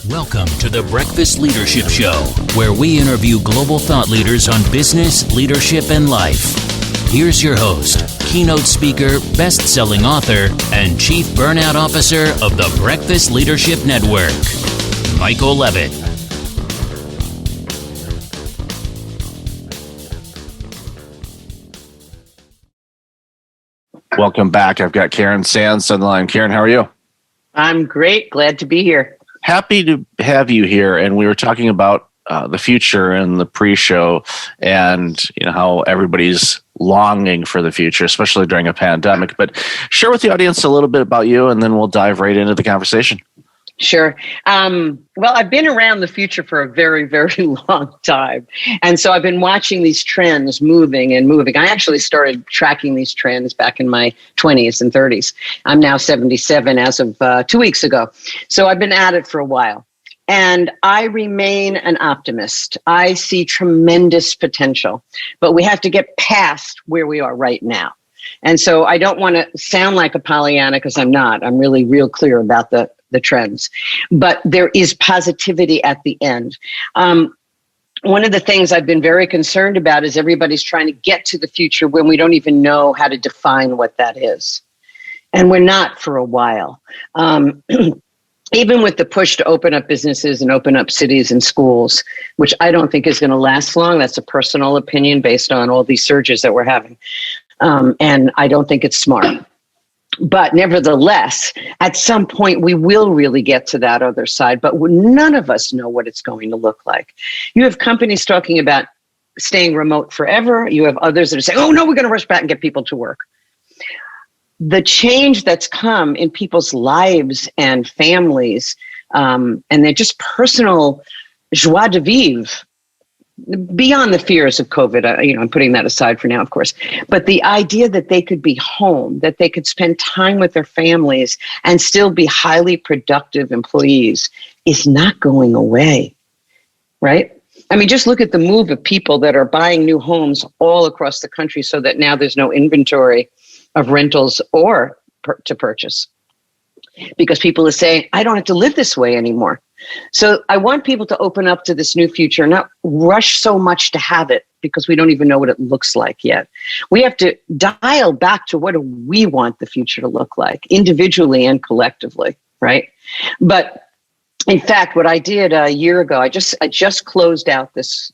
Welcome to the Breakfast Leadership Show, where we interview global thought leaders on business, leadership, and life. Here's your host, keynote speaker, best-selling author, and chief burnout officer of the Breakfast Leadership Network, Michael Levitt. Welcome back. I've got Karen Sands on the line. Karen, how are you? I'm great. Glad to be here. Happy to have you here. And we were talking about the future in the pre-show, and how everybody's longing for the future, especially during a pandemic. But share with the audience a little bit about you, and then we'll dive right into the conversation. Sure. Well, I've been around the future for a very, very long time. And so I've been watching these trends moving and moving. I actually started tracking these trends back in my 20s and 30s. I'm now 77 as of 2 weeks ago. So I've been at it for a while. And I remain an optimist. I see tremendous potential, but we have to get past where we are right now. And so I don't want to sound like a Pollyanna, because I'm not. I'm really real clear about the trends, but there is positivity at the end. One of the things I've been very concerned about is everybody's trying to get to the future when we don't even know how to define what that is. And we're not for a while. Even with the push to open up businesses and open up cities and schools, which I don't think is going to last long. That's a personal opinion based on all these surges that we're having. And I don't think it's smart. But nevertheless, at some point, we will really get to that other side, but none of us know what it's going to look like. You have companies talking about staying remote forever. You have others that are saying, oh, no, we're going to rush back and get people to work. The change that's come in people's lives and families, and their just personal joie de vivre, beyond the fears of COVID, I'm putting that aside for now, of course, but the idea that they could be home, that they could spend time with their families and still be highly productive employees is not going away, right? I mean, just look at the move of people that are buying new homes all across the country so that now there's no inventory of rentals or to purchase, because people are saying, I don't have to live this way anymore. So I want people to open up to this new future, not rush so much to have it, because we don't even know what it looks like yet. We have to dial back to what do we want the future to look like, individually and collectively, right? But in fact, what I did a year ago, I just closed out this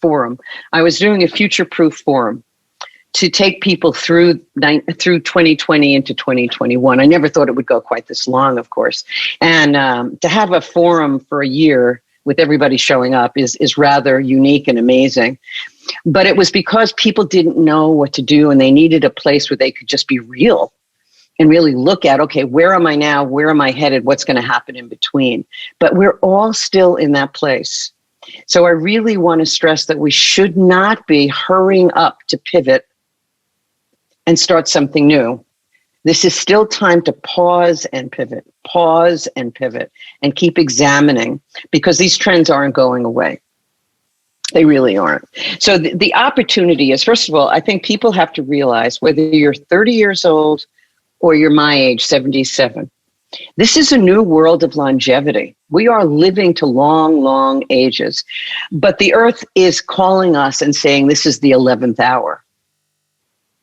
forum. I was doing a future-proof forum to take people through 2020 into 2021. I never thought it would go quite this long, of course. And to have a forum for a year with everybody showing up is rather unique and amazing. But it was because people didn't know what to do, and they needed a place where they could just be real and really look at, okay, where am I now? Where am I headed? What's going to happen in between? But we're all still in that place. So I really want to stress that we should not be hurrying up to pivot and start something new. This is still time to pause and pivot, and keep examining, because these trends aren't going away. They really aren't. So the opportunity is, first of all, I think people have to realize, whether you're 30 years old or you're my age, 77, this is a new world of longevity. We are living to long, long ages, but the earth is calling us and saying this is the 11th hour.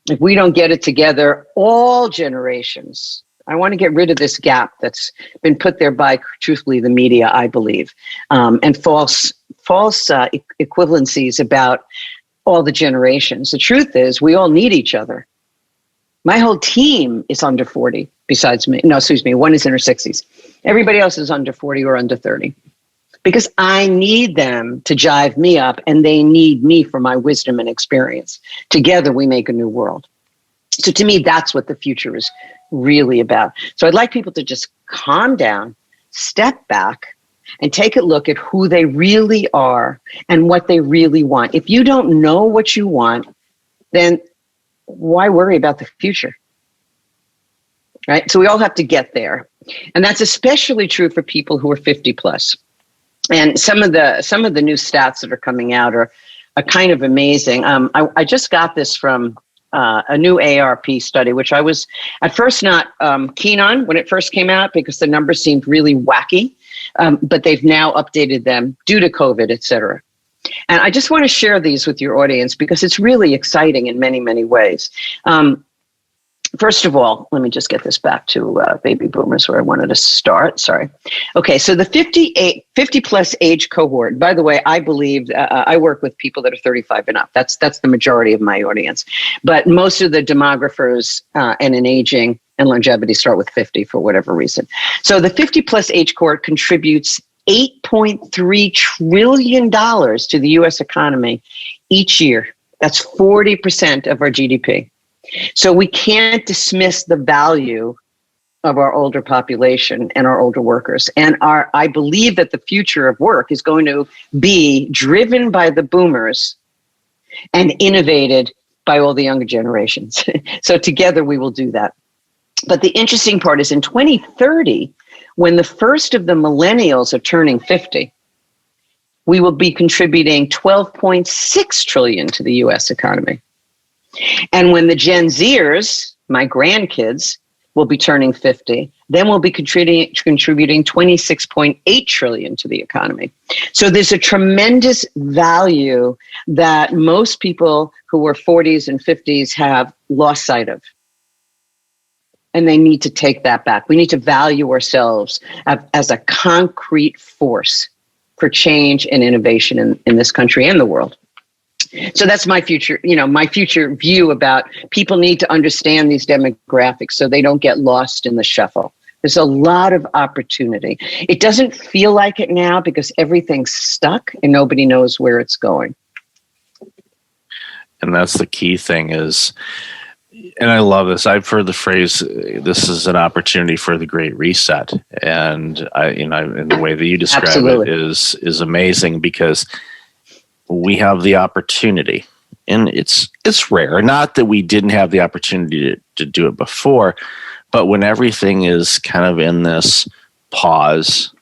If we don't get it together, all generations, I want to get rid of this gap that's been put there by, truthfully, the media, I believe, and false equivalencies about all the generations. The truth is, we all need each other. My whole team is under 40, besides me. No, excuse me, one is in her 60s. Everybody else is under 40 or under 30. Because I need them to jive me up, and they need me for my wisdom and experience. Together, we make a new world. So to me, that's what the future is really about. So I'd like people to just calm down, step back, and take a look at who they really are and what they really want. If you don't know what you want, then why worry about the future? Right? So we all have to get there. And that's especially true for people who are 50 plus. And some of the new stats that are coming out are kind of amazing. I just got this from a new AARP study, which I was at first not keen on when it first came out, because the numbers seemed really wacky. but they've now updated them due to COVID, et cetera. And I just want to share these with your audience because it's really exciting in many, many ways. First of all, let me just get this back to baby boomers where I wanted to start. Sorry. Okay, so the 50 plus age cohort, by the way, I believe I work with people that are 35 and up. That's the majority of my audience. But most of the demographers and in aging and longevity start with 50 for whatever reason. So the 50 plus age cohort contributes $8.3 trillion to the U.S. economy each year. That's 40% of our GDP. So we can't dismiss the value of our older population and our older workers. And I believe that the future of work is going to be driven by the boomers and innovated by all the younger generations. So together we will do that. But the interesting part is in 2030, when the first of the millennials are turning 50, we will be contributing $12.6 trillion to the U.S. economy. And when the Gen Zers, my grandkids, will be turning 50, then we'll be contributing $26.8 trillion to the economy. So there's a tremendous value that most people who are 40s and 50s have lost sight of. And they need to take that back. We need to value ourselves as a concrete force for change and innovation in this country and the world. So that's my future view about people need to understand these demographics so they don't get lost in the shuffle. There's a lot of opportunity. It doesn't feel like it now because everything's stuck and nobody knows where it's going. And that's the key thing is, and I love this. I've heard the phrase, this is an opportunity for the Great Reset. And and the way that you describe Absolutely. it is amazing because we have the opportunity, and it's rare. Not that we didn't have the opportunity to do it before, but when everything is kind of in this pause,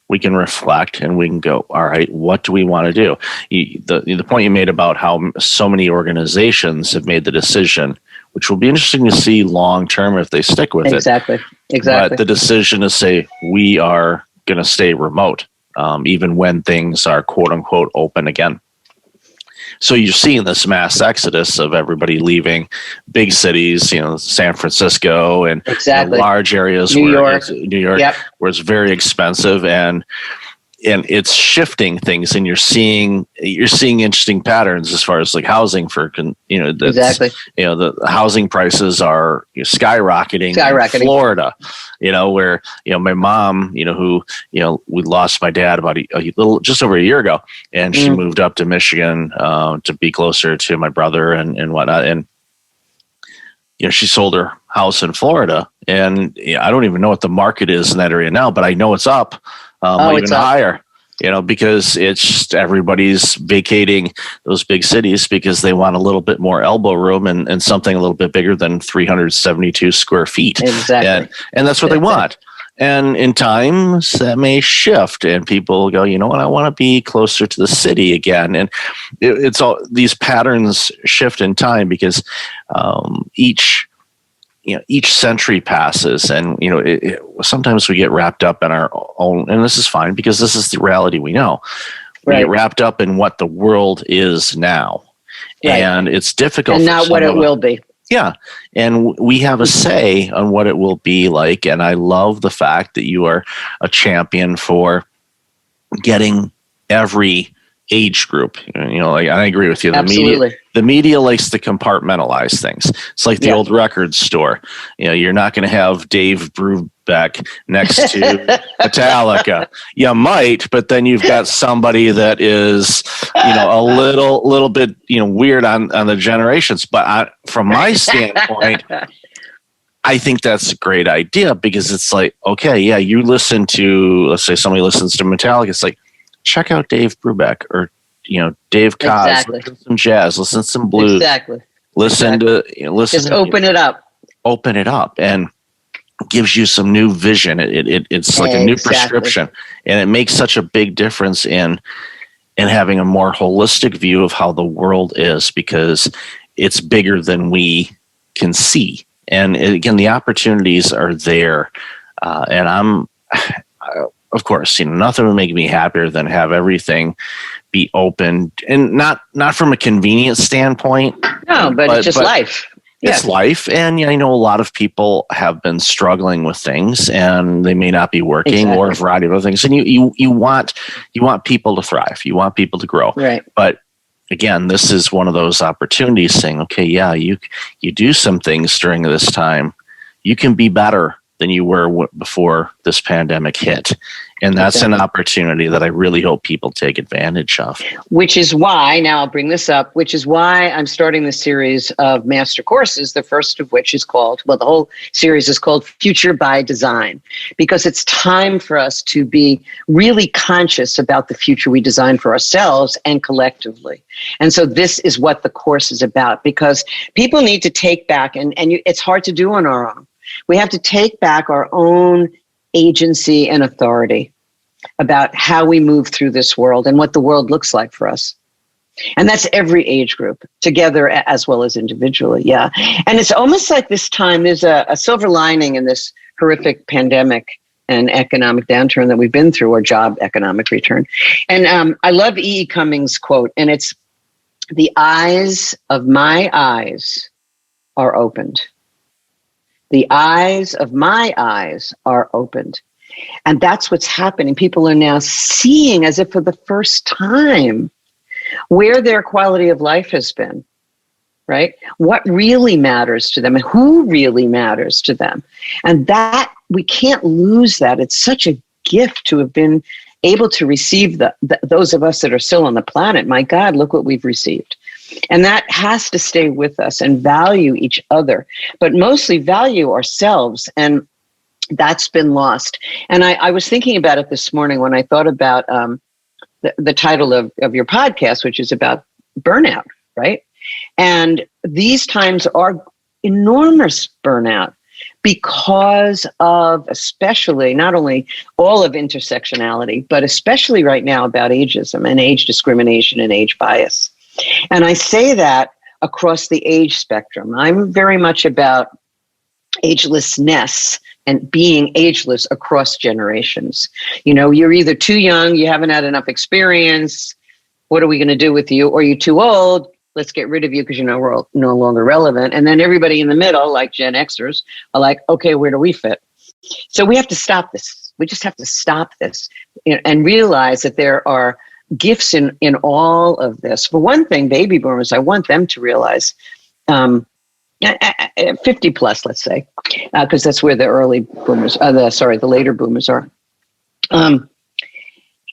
we can reflect and we can go, all right, what do we want to do? The point you made about how so many organizations have made the decision, which will be interesting to see long term if they stick with it. Exactly. But the decision to say we are going to stay remote, even when things are quote unquote open again. So you're seeing this mass exodus of everybody leaving big cities, San Francisco and large areas New York, yep. where it's very expensive and it's shifting things, and you're seeing interesting patterns as far as like housing for exactly. The housing prices are skyrocketing in Florida, where my mom, who we lost my dad about just over a year ago, and she moved up to Michigan to be closer to my brother and whatnot, and she sold her house in Florida, and I don't even know what the market is in that area now, but I know it's up. Even higher, because it's just everybody's vacating those big cities because they want a little bit more elbow room and something a little bit bigger than 372 square feet. Exactly. And that's what they want. And in times that may shift and people go, you know what, I want to be closer to the city again. And it's all these patterns shift in time because each century passes, and sometimes we get wrapped up in our own, and this is fine because this is the reality we know. We get wrapped up in what the world is now, and it's difficult, and not what it will be. Yeah, and we have a say on what it will be like. And I love the fact that you are a champion for getting every age group. I agree with you. The media likes to compartmentalize things. It's like the old record store. You're not going to have Dave Brubeck next to Metallica. You might, but then you've got somebody that is, a little bit, weird on the generations. But from my standpoint, I think that's a great idea because it's like, okay, yeah, you listen to, let's say somebody listens to Metallica. It's like, check out Dave Brubeck or Dave Koz. Exactly. Listen to some jazz, listen to some blues. Exactly. Listen to just open it up. Open it up and gives you some new vision. It's like a new prescription, and it makes such a big difference in having a more holistic view of how the world is because it's bigger than we can see. And again, the opportunities are there, and of course, nothing would make me happier than have everything be open, and not from a convenience standpoint. No, but it's just life. It's life. And I know a lot of people have been struggling with things, and they may not be working or a variety of other things. And you want people to thrive. You want people to grow. Right. But again, this is one of those opportunities saying, okay, yeah, you do some things during this time. You can be better than you were before this pandemic hit. And that's an opportunity that I really hope people take advantage of. Which is why, now I'll bring this up, which is why I'm starting this series of master courses, the first of which is called, the whole series is called Future by Design, because it's time for us to be really conscious about the future we design for ourselves and collectively. And so this is what the course is about, because people need to take back, and it's hard to do on our own. We have to take back our own agency and authority about how we move through this world and what the world looks like for us. And that's every age group, together as well as individually. Yeah. And it's almost like this time there's a silver lining in this horrific pandemic and economic downturn that we've been through, or job economic return. And I love E.E. Cummings' quote, and it's, "The eyes of my eyes are opened. The eyes of my eyes are opened." And that's what's happening. People are now seeing, as if for the first time, where their quality of life has been, right? What really matters to them and who really matters to them. And that, we can't lose that. It's such a gift to have been able to receive those of us that are still on the planet. My God, look what we've received. And that has to stay with us, and value each other, but mostly value ourselves. And that's been lost. And I was thinking about it this morning when I thought about the title of your podcast, which is about burnout, right? And these times are enormous burnout because of, especially, not only all of intersectionality, but especially right now about ageism and age discrimination and age bias. And I say that across the age spectrum. I'm very much about agelessness and being ageless across generations. You're either too young, you haven't had enough experience, what are we going to do with you? Or you're too old, let's get rid of you because you're no longer relevant. And then everybody in the middle, like Gen Xers, are like, okay, where do we fit? So we have to stop this. We just have to stop this and realize that there are gifts in all of this. For one thing, baby boomers, I want them to realize, 50 plus, let's say, because that's where the early boomers, the later boomers are,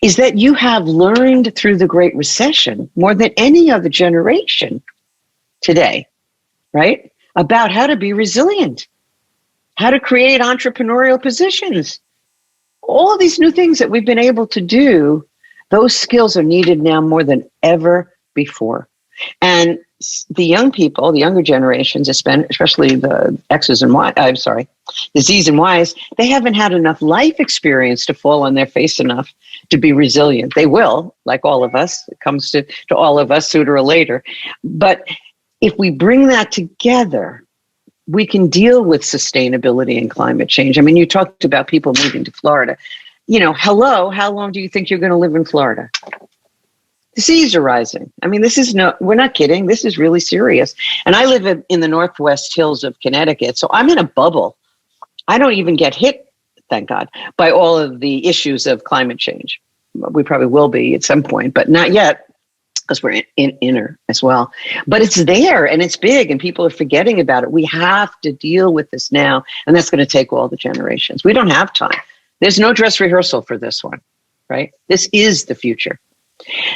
is that you have learned through the Great Recession more than any other generation today, right? About how to be resilient, how to create entrepreneurial positions, all of these new things that we've been able to do. Those skills are needed now more than ever before. And the young people, the younger generations, especially the X's and Y's, the Z's and Y's, they haven't had enough life experience to fall on their face enough to be resilient. They will, like all of us. It comes to all of us sooner or later. But if we bring that together, we can deal with sustainability and climate change. I mean, you talked about people moving to Florida. Hello, how long do you think you're going to live in Florida? The seas are rising. I mean, we're not kidding. This is really serious. And I live in the Northwest Hills of Connecticut, so I'm in a bubble. I don't even get hit, thank God, by all of the issues of climate change. We probably will be at some point, but not yet, because we're in inner as well. But it's there, and it's big, and people are forgetting about it. We have to deal with this now, and that's going to take all the generations. We don't have time. There's no dress rehearsal for this one, right? This is the future.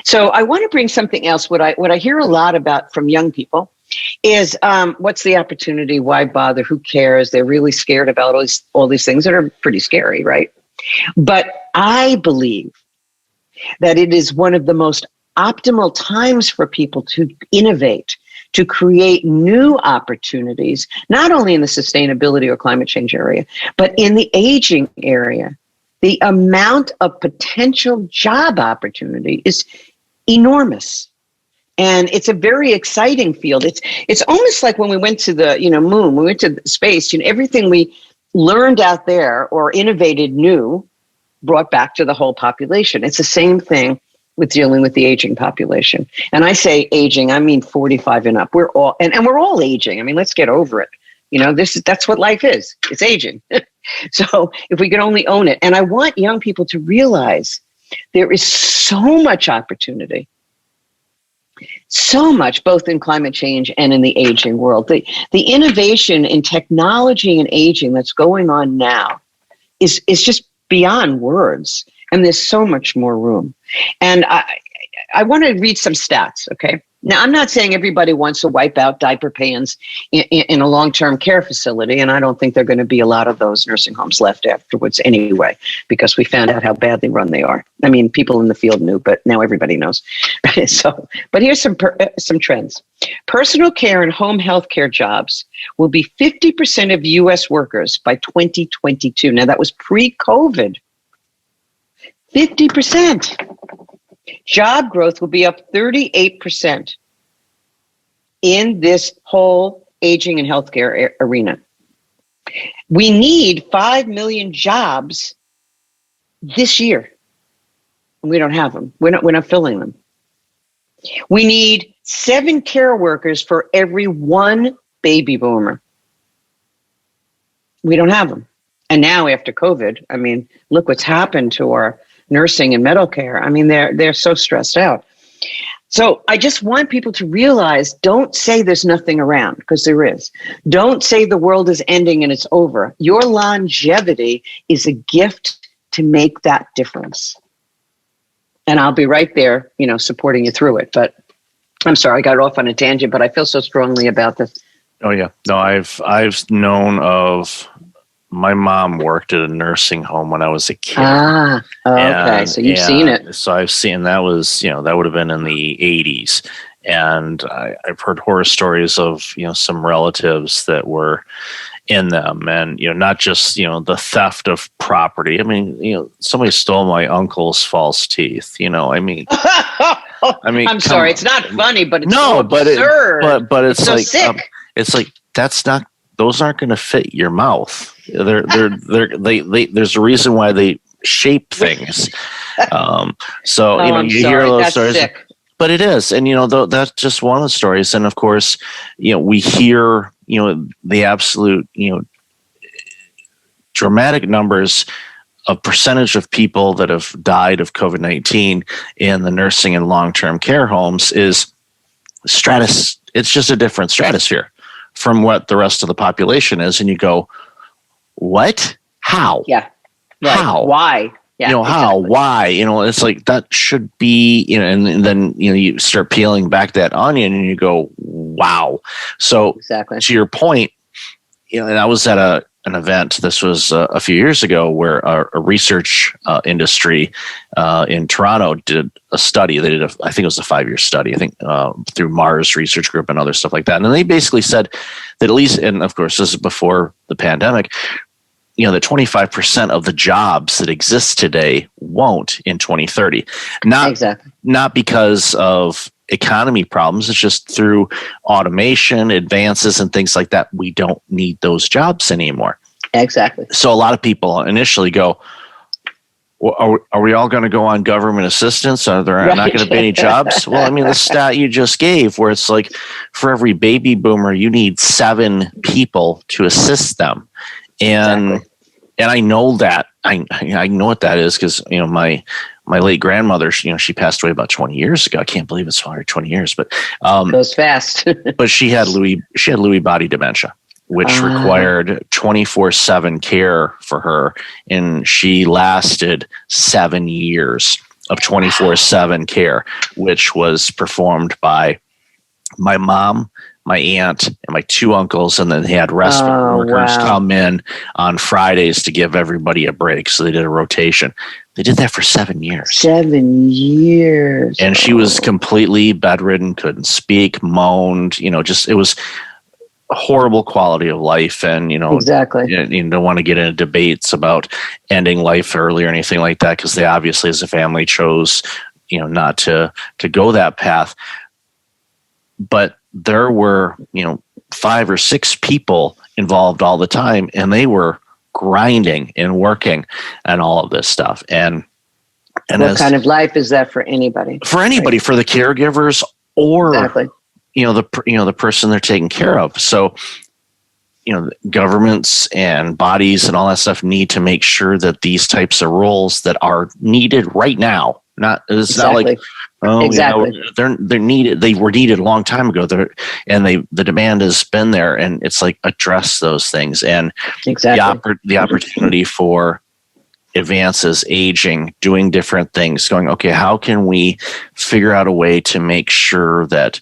So I want to bring something else. What I hear a lot about from young people is what's the opportunity? Why bother? Who cares? They're really scared about all these things that are pretty scary, right? But I believe that it is one of the most optimal times for people to innovate, to create new opportunities, not only in the sustainability or climate change area, but in the aging area. The amount of potential job opportunity is enormous. And it's a very exciting field. It's almost like when we went to the moon, we went to space, everything we learned out there or innovated new brought back to the whole population. It's the same thing with dealing with the aging population. And I say aging, I mean 45 and up. We're all, and we're all aging. I mean, let's get over it. That's what life is. It's aging. So if we could only own it. And I want young people to realize there is so much opportunity, so much, both in climate change and in the aging world. The innovation in technology and aging that's going on now is just beyond words. And there's so much more room. And I want to read some stats, okay? Now, I'm not saying everybody wants to wipe out diaper pans in a long-term care facility, and I don't think there are going to be a lot of those nursing homes left afterwards anyway, because we found out how badly run they are. I mean, people in the field knew, but now everybody knows. But here's some trends. Personal care and home health care jobs will be 50% of U.S. workers by 2022. Now, that was pre-COVID. 50%. Job growth will be up 38% in this whole aging and healthcare arena. We need 5 million jobs this year. We don't have them. We're not filling them. We need 7 care workers for every 1 baby boomer. We don't have them. And now after COVID, I mean, look what's happened to our nursing and medical care. I mean, they're so stressed out. So I just want people to realize, don't say there's nothing around, because there is. Don't say the world is ending and it's over. Your longevity is a gift to make that difference. And I'll be right there, supporting you through it. But I'm sorry, I got off on a tangent, but I feel so strongly about this. Oh yeah. No, I've known of. My mom worked at a nursing home when I was a kid. Okay. So you've seen it. So I've seen, that was, that would have been in the 80s. And I've heard horror stories of, some relatives that were in them, and, not just, the theft of property. I mean, somebody stole my uncle's false teeth, I'm sorry. It's not funny, but it's no, so absurd. But it's so like, sick. Those aren't going to fit your mouth. There's a reason why they shape things. You hear those stories, sick. But it is, and that's just one of the stories. And of course, we hear the absolute dramatic numbers of percentage of people that have died of COVID-19 in the nursing and long-term care homes is it's just a different stratosphere from what the rest of the population is. And you go, what? How? Yeah. Right. How? Why? Yeah. How? Exactly. Why? It's like that should be, and then, you start peeling back that onion and you go, wow. So exactly. To your point, and I was at an event, this was a few years ago, where a research industry in Toronto did a study. They did I think it was a 5-year study, I think through Mars Research Group and other stuff like that. And they basically said that at least, and of course this is before the pandemic, that 25% of the jobs that exist today won't in 2030. Not because of economy problems. It's just through automation, advances, and things like that. We don't need those jobs anymore. Exactly. So a lot of people initially go, well, are we all going to go on government assistance? Are there not going to be any jobs? Well, I mean, the stat you just gave, where it's like for every baby boomer, you need 7 people to assist them. And I know that I know what that is, because my late grandmother, she passed away about 20 yeyears ago. I can't believe it's already 20 years, but goes fast. But she had Lewy body dementia, which required 24/7 care for her, and she lasted 7 years of 24/7 care, which was performed by my mom, my aunt, and my 2 uncles, and then they had respite workers come in on Fridays to give everybody a break. So they did a rotation. They did that for 7 years. 7 years. And she was completely bedridden, couldn't speak, moaned, it was a horrible quality of life. And, exactly. You don't want to get into debates about ending life early or anything like that, because they obviously, as a family, chose, not to go that path. But there were, 5 or 6 people involved all the time, and they were grinding and working and all of this stuff. And what kind of life is that for anybody? For anybody, right? For the caregivers or exactly. The person they're taking care of. So, governments and bodies and all that stuff need to make sure that these types of roles that are needed right now, it's exactly. not like, oh, exactly. They're needed. They were needed a long time ago. The demand has been there, and it's like address those things and exactly. the opportunity for advances, aging, doing different things, going, okay, how can we figure out a way to make sure that,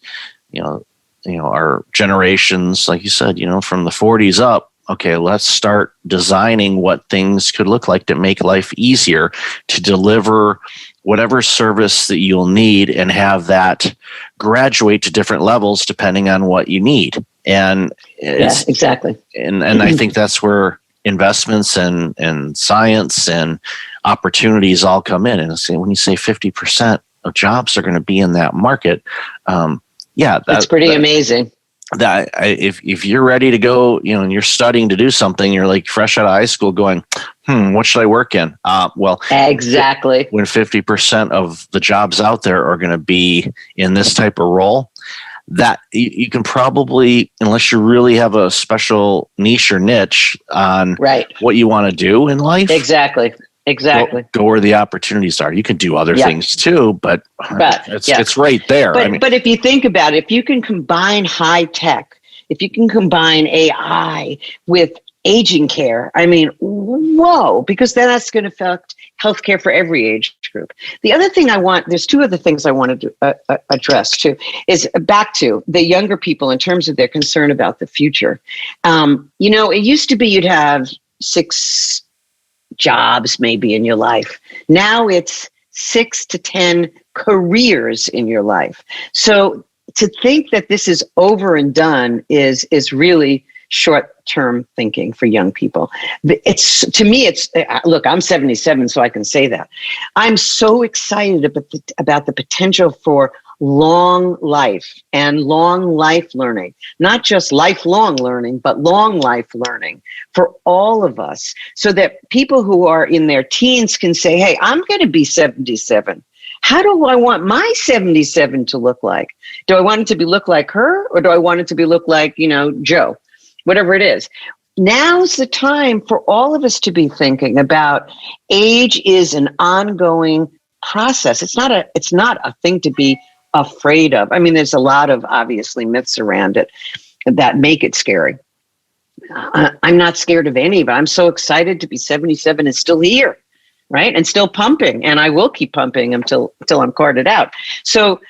our generations, like you said, from the 40s up, okay, let's start designing what things could look like to make life easier, to deliver whatever service that you'll need and have that graduate to different levels depending on what you need. And exactly. And I think that's where investments and science and opportunities all come in. And when you say 50% of jobs are going to be in that market, that's pretty amazing. That if you're ready to go, and you're studying to do something, you're like fresh out of high school going, what should I work in? Exactly. When 50% of the jobs out there are going to be in this type of role, that you can probably, unless you really have a special niche or niche on what you want to do in life. Exactly. Go where the opportunities are. You can do other things too, but it's right there. But if you think about it, if you can combine high tech, if you can combine AI with aging care, whoa, because then that's going to affect healthcare for every age group. The other thing there's two other things I wanted to address too, is back to the younger people in terms of their concern about the future. It used to be you'd have 6 jobs maybe in your life. Now it's 6 to 10 careers in your life. So to think that this is over and done is really short-term thinking for young people. Look, I'm 77, so I can say that. I'm so excited about the potential for long life and long life learning, not just lifelong learning, but long life learning for all of us, so that people who are in their teens can say, hey, I'm going to be 77. How do I want my 77 to look like? Do I want it to look like her, or do I want it to look like, Joe? Whatever it is. Now's the time for all of us to be thinking about age is an ongoing process. It's not a thing to be afraid of. There's a lot of obviously myths around it that make it scary. I'm not scared of any, but I'm so excited to be 77 and still here, right? And still pumping, and I will keep pumping until I'm carded out. So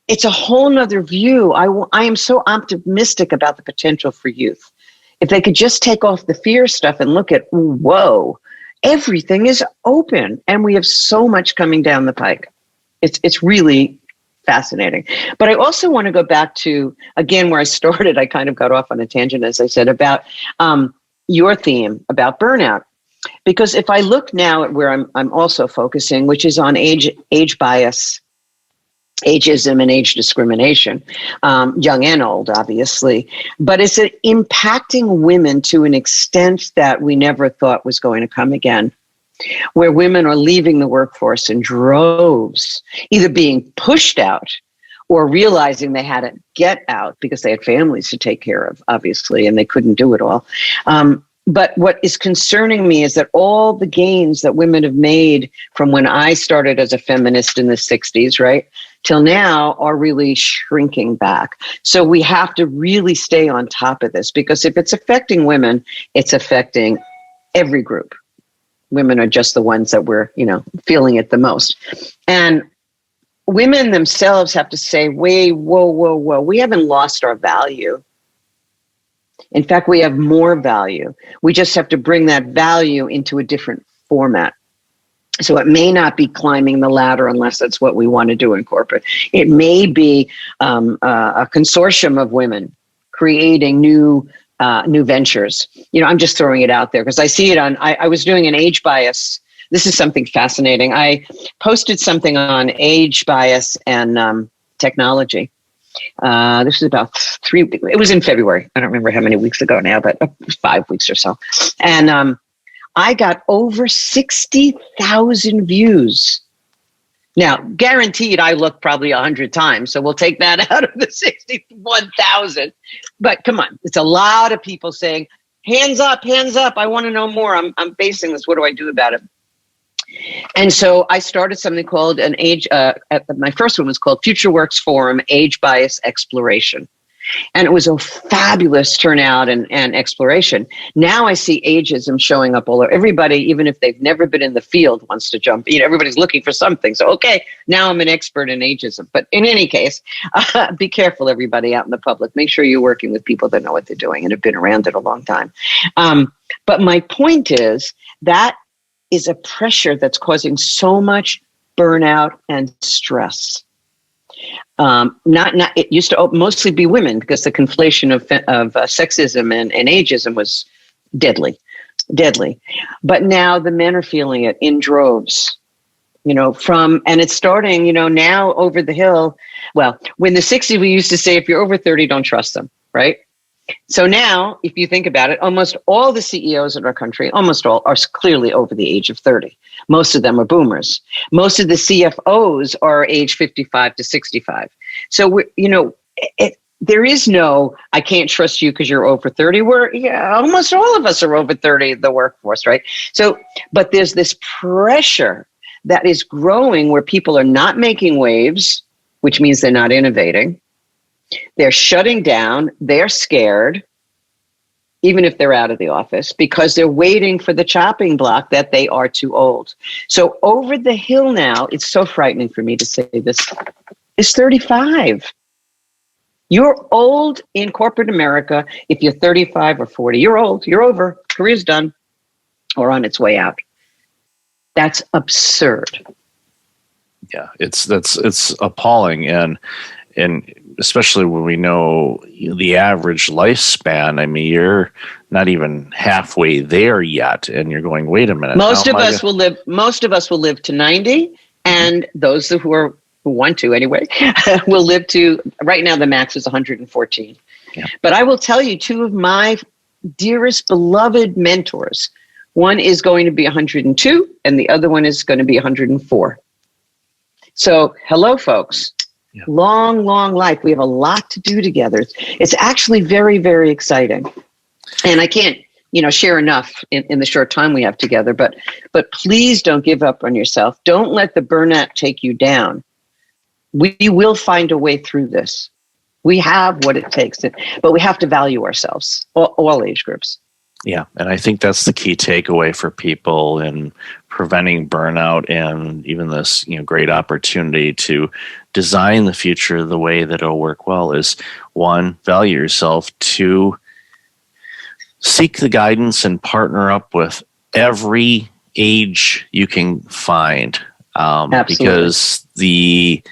it's a whole nother view. I am so optimistic about the potential for youth. If they could just take off the fear stuff and look at, whoa, everything is open, and we have so much coming down the pike. It's really fascinating. But I also want to go back to, again, where I started. I kind of got off on a tangent, as I said, about your theme about burnout. Because if I look now at where I'm also focusing, which is on age bias, ageism, and age discrimination, young and old, obviously, but it's impacting women to an extent that we never thought was going to come again, where women are leaving the workforce in droves, either being pushed out or realizing they had to get out because they had families to take care of, obviously, and they couldn't do it all. But what is concerning me is that all the gains that women have made from when I started as a feminist in the 60s, right, till now are really shrinking back. So we have to really stay on top of this, because if it's affecting women, it's affecting every group. Women are just the ones that we're, feeling it the most. And women themselves have to say, whoa, we haven't lost our value. In fact, we have more value. We just have to bring that value into a different format. So it may not be climbing the ladder unless that's what we want to do in corporate. It may be a consortium of women creating new ventures. I'm just throwing it out there because I see it on, I was doing an age bias. This is something fascinating. I posted something on age bias and technology. This was about it was in February. I don't remember how many weeks ago now, but 5 weeks or so. And I got over 60,000 views. Now, guaranteed, I look probably 100 times, so we'll take that out of the 61,000. But come on, it's a lot of people saying, hands up, I want to know more. I'm facing this. What do I do about it? And so I started something called my first one was called Future Works Forum, Age Bias Exploration. And it was a fabulous turnout and exploration. Now I see ageism showing up all over. Everybody, even if they've never been in the field, wants to jump. Everybody's looking for something. So, okay, now I'm an expert in ageism. But in any case, be careful, everybody out in the public. Make sure you're working with people that know what they're doing and have been around it a long time. But my point is that is a pressure that's causing so much burnout and stress. It used to mostly be women because the conflation of sexism and ageism was deadly. But now the men are feeling it in droves, and it's starting, now over the hill. Well, when the 60s, we used to say, if you're over 30, don't trust them, right? So now, if you think about it, almost all the CEOs in our country, almost all, are clearly over the age of 30. Most of them are boomers. Most of the CFOs are age 55 to 65. So, there is no, I can't trust you because you're over 30. Almost all of us are over 30 in the workforce, right? So, but there's this pressure that is growing where people are not making waves, which means they're not innovating. They're shutting down. They're scared, even if they're out of the office, because they're waiting for the chopping block that they are too old. So over the hill now, it's so frightening for me to say this, is 35. You're old in corporate America if you're 35 or 40. You're old. You're over. Career's done or on its way out. That's absurd. Yeah, it's appalling, and especially when we know the average lifespan. I mean, you're not even halfway there yet, and you're going, wait a minute. Most of us will live to 90, and those who want to anyway will live to, right now the max is 114. Yeah. But I will tell you, two of my dearest beloved mentors, one is going to be 102 and the other one is going to be 104. So hello, folks. Yeah. Long, long life. We have a lot to do together. It's actually very, very exciting. And I can't, share enough in the short time we have together, but please don't give up on yourself. Don't let the burnout take you down. We will find a way through this. We have what it takes, but we have to value ourselves, all age groups. Yeah, and I think that's the key takeaway for people in preventing burnout, and even this great opportunity to design the future the way that it'll work well is, one, value yourself. Two, seek the guidance and partner up with every age you can find, because the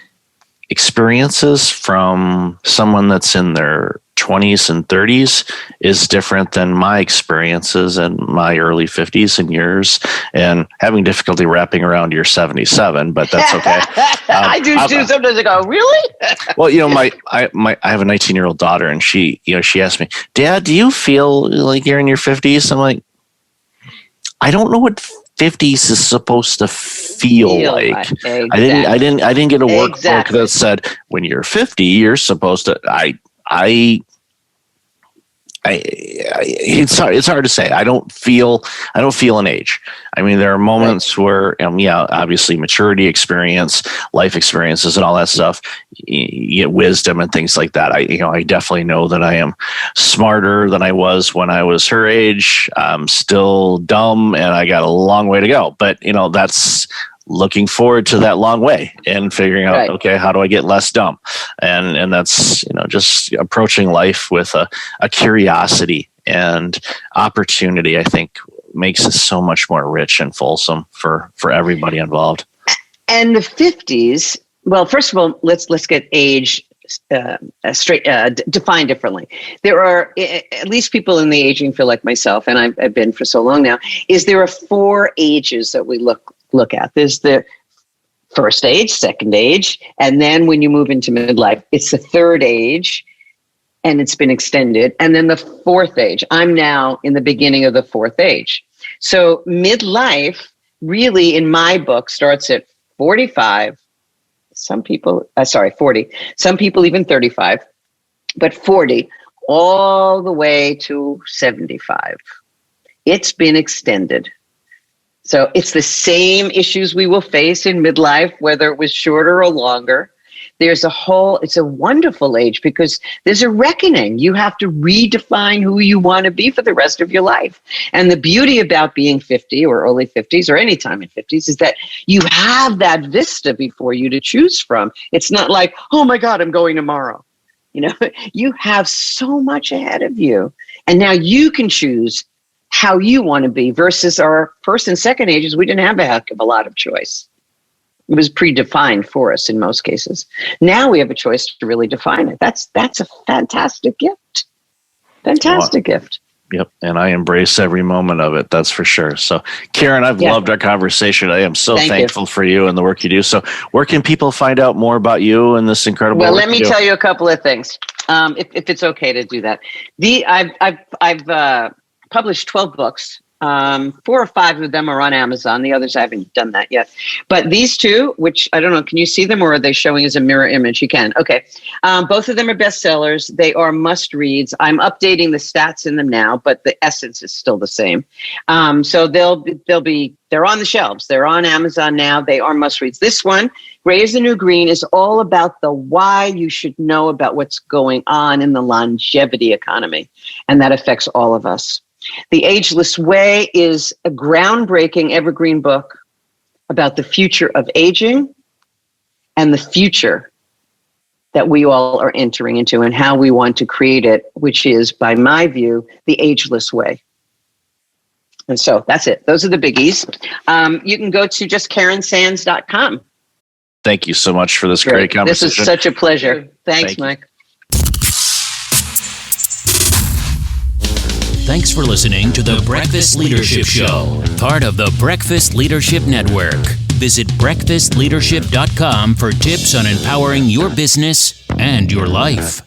experiences from someone that's in their 20s and 30s is different than my experiences in my early 50s and yours, and having difficulty wrapping around your 77, but that's okay. I do too. Sometimes I go, really? Well, I have a 19-year-old daughter, and she asked me, Dad, do you feel like you're in your 50s? I'm like, I don't know what 50s is supposed to feel like. Exactly. I didn't get a workbook that said when you're 50, you're supposed to. It's hard to say. I don't feel an age. I mean, there are moments where, obviously maturity, experience, life experiences, and all that stuff, you get wisdom and things like that. I definitely know that I am smarter than I was when I was her age. I'm still dumb, and I got a long way to go. But that's looking forward to that long way and figuring out, okay, how do I get less dumb? And that's, just approaching life with a curiosity and opportunity, I think makes it so much more rich and fulsome for everybody involved. And the 50s, well, first of all, let's get age defined differently. There are, at least people in the aging field like myself, and I've been for so long now, there are 4 ages that we look at. There's the first age, second age, and then when you move into midlife, it's the third age, and it's been extended, and then the fourth age. I'm now in the beginning of the fourth age. So midlife really, in my book, starts at 45. 40. Some people even 35, but 40 all the way to 75. It's been extended. So it's the same issues we will face in midlife, whether it was shorter or longer. It's a wonderful age because there's a reckoning. You have to redefine who you want to be for the rest of your life. And the beauty about being 50 or early 50s or any time in 50s is that you have that vista before you to choose from. It's not like, oh my God, I'm going tomorrow. You have so much ahead of you. And now you can choose how you want to be versus our first and second ages. We didn't have a heck of a lot of choice. It was predefined for us in most cases. Now we have a choice to really define it. That's a fantastic gift. Fantastic gift. Yep. And I embrace every moment of it. That's for sure. So Karen, I've loved our conversation. I am so thankful for you and the work you do. So where can people find out more about you and this incredible work? Well, let me tell you a couple of things. If it's okay to do that. I've published 12 books. 4 or 5 of them are on Amazon. The others I haven't done that yet. But these 2, which I don't know, can you see them or are they showing as a mirror image? You can. Okay. Both of them are bestsellers. They are must reads. I'm updating the stats in them now, but the essence is still the same. So they're on the shelves. They're on Amazon now. They are must reads. This one, Gray is the New Green, is all about the why you should know about what's going on in the longevity economy. And that affects all of us. The Ageless Way is a groundbreaking evergreen book about the future of aging and the future that we all are entering into and how we want to create it, which is, by my view, the ageless way. And so that's it. Those are the biggies. You can go to just KarenSands.com. Thank you so much for this great conversation. This is such a pleasure. Thanks, Mike. Thanks for listening to the Breakfast Leadership Show, part of the Breakfast Leadership Network. Visit breakfastleadership.com for tips on empowering your business and your life.